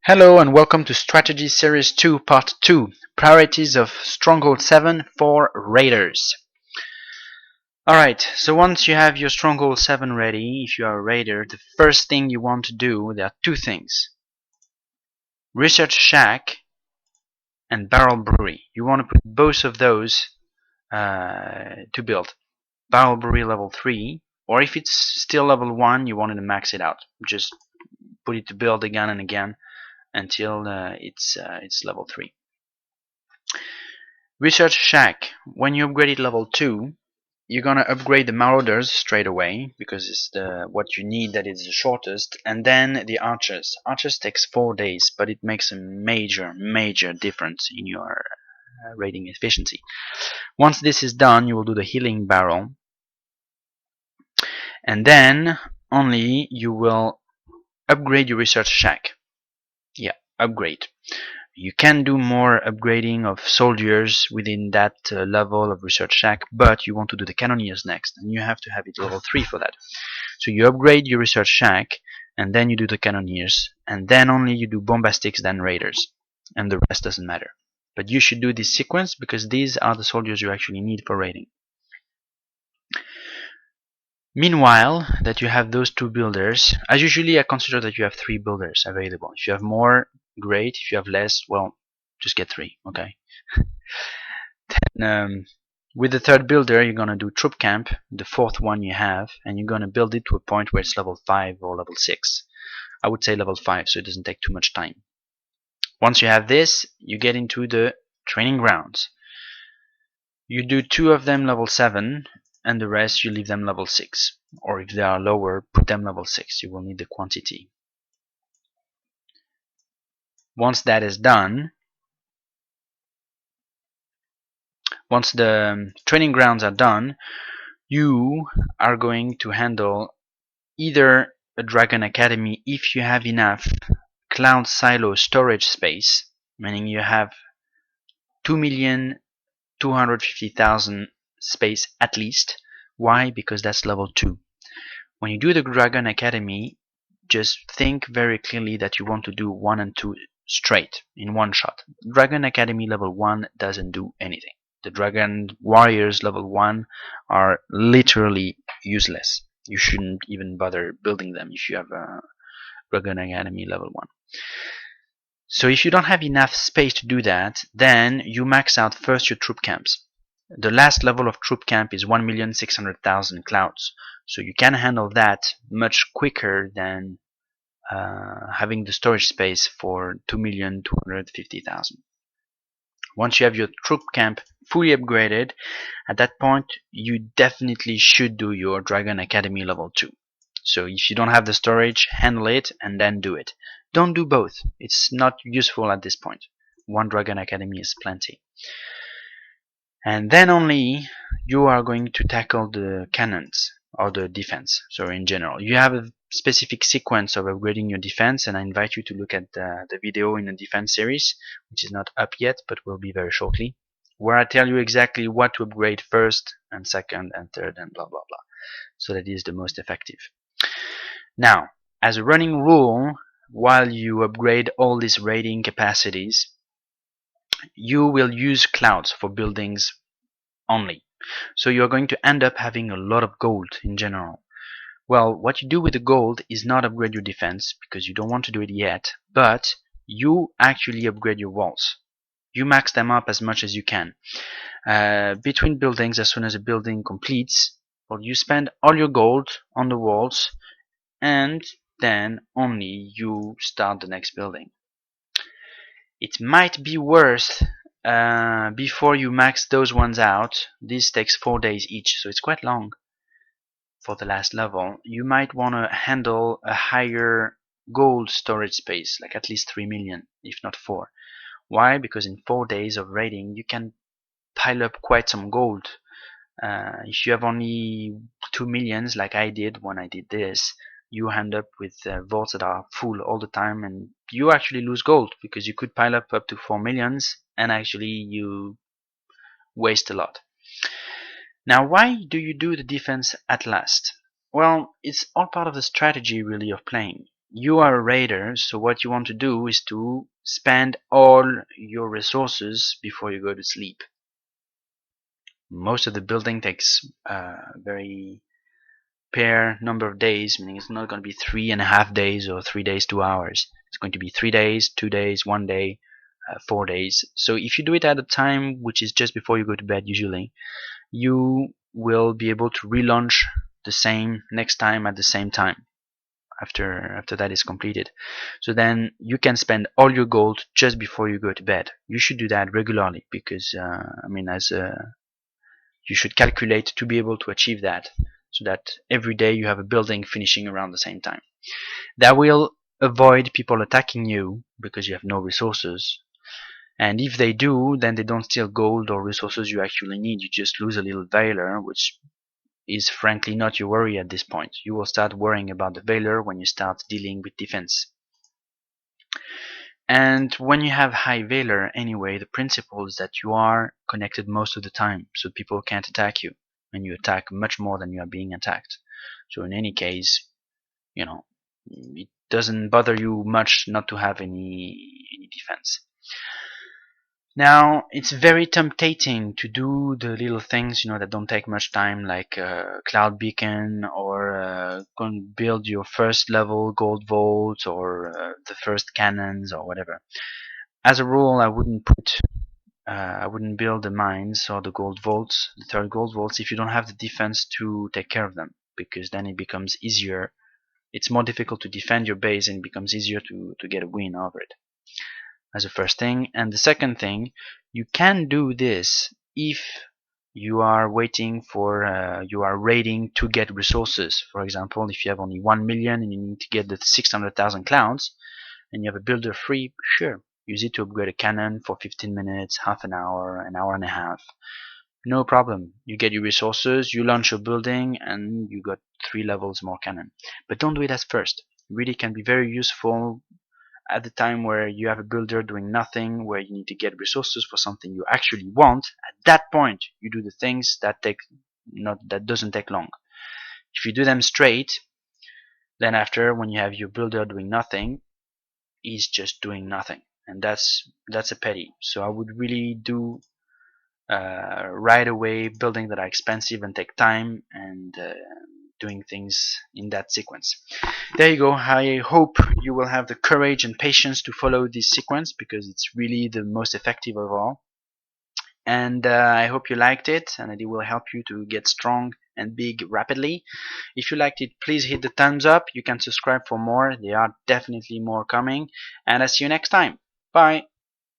Hello and welcome to Strategy Series 2 Part 2 Priorities of Stronghold 7 for Raiders. Alright, so once you have your Stronghold 7 ready, if you are a raider, the first thing you want to do, there are two things. Research Shack and Barrel Brewery. You want to put both of those to build. Barrel Brewery level 3, or if it's still level 1, you want to max it out. Just put it to build again and again until it's level 3. Research Shack, when you upgrade it level 2, you're gonna upgrade the Marauders straight away, because it's what you need that is the shortest, and then the Archers. Archers takes 4 days, but it makes a major difference in your raiding efficiency. Once this is done, you will do the Healing Barrel, and then only you will upgrade your Research Shack. Yeah, upgrade. You can do more upgrading of soldiers within that level of Research Shack, but you want to do the Cannoneers next, and you have to have it level 3 for that. So you upgrade your Research Shack, and then you do the Cannoneers, and then only you do Bombastics, then Raiders, and the rest doesn't matter. But you should do this sequence because these are the soldiers you actually need for raiding. Meanwhile, that you have those two builders, as usually I consider that you have 3 builders available. If you have more, great. If you have less, well, just get 3, okay? With the third builder, you're gonna do Troop Camp, the 4th one you have, and you're gonna build it to a point where it's level 5 or level 6. I would say level 5, so it doesn't take too much time. Once you have this, you get into the training grounds. You do 2 of them level 7, and the rest you leave them level 6. Or if they are lower, put them level 6. You will need the quantity. Once that is done, once the training grounds are done, you are going to handle either a Dragon Academy if you have enough Cloud Silo storage space, meaning you have 2,250,000 space at least. Why? Because that's level 2. When you do the Dragon Academy, just think very clearly that you want to do 1 and 2 straight in one shot. Dragon Academy level 1 doesn't do anything. The Dragon Warriors level 1 are literally useless. You shouldn't even bother building them if you have a Dragon Academy level 1. So if you don't have enough space to do that, then you max out first your troop camps. The last level of troop camp is 1,600,000 clouds, so you can handle that much quicker than having the storage space for 2,250,000. Once you have your troop camp fully upgraded, at that point you definitely should do your Dragon Academy level 2. So if you don't have the storage, handle it and then do it. Don't do both. It's not useful at this point. One Dragon Academy is plenty. And then only you are going to tackle the cannons or the defense. So in general, you have a specific sequence of upgrading your defense, and I invite you to look at the video in the defense series, which is not up yet but will be very shortly, where I tell you exactly what to upgrade first and second and third and blah blah blah, so that it is the most effective. Now, as a running rule, while you upgrade all these raiding capacities, you will use clouds for buildings only. So you're going to end up having a lot of gold in general. Well, what you do with the gold is not upgrade your defense, because you don't want to do it yet, but you actually upgrade your walls. You max them up as much as you can. Between buildings, as soon as a building completes, well, you spend all your gold on the walls, and then only you start the next building. It might be worth before you max those ones out. This takes 4 days each, so it's quite long for the last level. You might want to handle a higher gold storage space, like at least 3 million, if not 4. Why? Because in 4 days of raiding, you can pile up quite some gold. If you have only 2 millions, like I did when I did this, you end up with vaults that are full all the time, and you actually lose gold because you could pile up to 4 millions and actually you waste a lot. Now, why do you do the defense at last? Well, it's all part of the strategy really of playing. you are a raider, so what you want to do is to spend all your resources before you go to sleep. Most of the building takes a very pair number of days, meaning it's not going to be 3.5 days or 3 days 2 hours. It's going to be 3 days, 2 days, 1 day, 4 days. So if you do it at a time which is just before you go to bed, usually you will be able to relaunch the same next time at the same time after that is completed. So then you can spend all your gold just before you go to bed. You should do that regularly because I mean, you should calculate to be able to achieve that, so that every day you have a building finishing around the same time. That will avoid people attacking you because you have no resources. And if they do, then they don't steal gold or resources you actually need. You just lose a little valor, which is frankly not your worry at this point. You will start worrying about the valor when you start dealing with defense. And when you have high valor anyway, the principle is that you are connected most of the time, so people can't attack you, and you attack much more than you are being attacked. So in any case, you know, it doesn't bother you much not to have any defense. Now, it's very tempting to do the little things, that don't take much time, like Cloud Beacon, or go and build your first level gold vault, or the first cannons, or whatever. As a rule, I wouldn't build the mines or the gold vaults, the third gold vaults, if you don't have the defense to take care of them, because then it becomes easier. It's more difficult to defend your base, and it becomes easier to get a win over it, as a first thing. And the second thing, you can do this if you are waiting for you are raiding to get resources. For example, if you have only 1 million and you need to get the 600,000 clowns and you have a builder free, sure, use it to upgrade a cannon for 15 minutes, half an hour and a half. No problem. You get your resources, you launch your building, and you got 3 levels more cannon. But don't do it as first. It really can be very useful at the time where you have a builder doing nothing, where you need to get resources for something you actually want. At that point, you do the things that doesn't take long. If you do them straight, then after, when you have your builder doing nothing, he's just doing nothing, and that's a pity. So I would really do right away building that are expensive and take time, and doing things in that sequence. There you go. I hope you will have the courage and patience to follow this sequence, because it's really the most effective of all. And I hope you liked it, and it will help you to get strong and big rapidly. If you liked it, please hit the thumbs up. You can subscribe for more. There are definitely more coming, and I'll see you next time. Bye.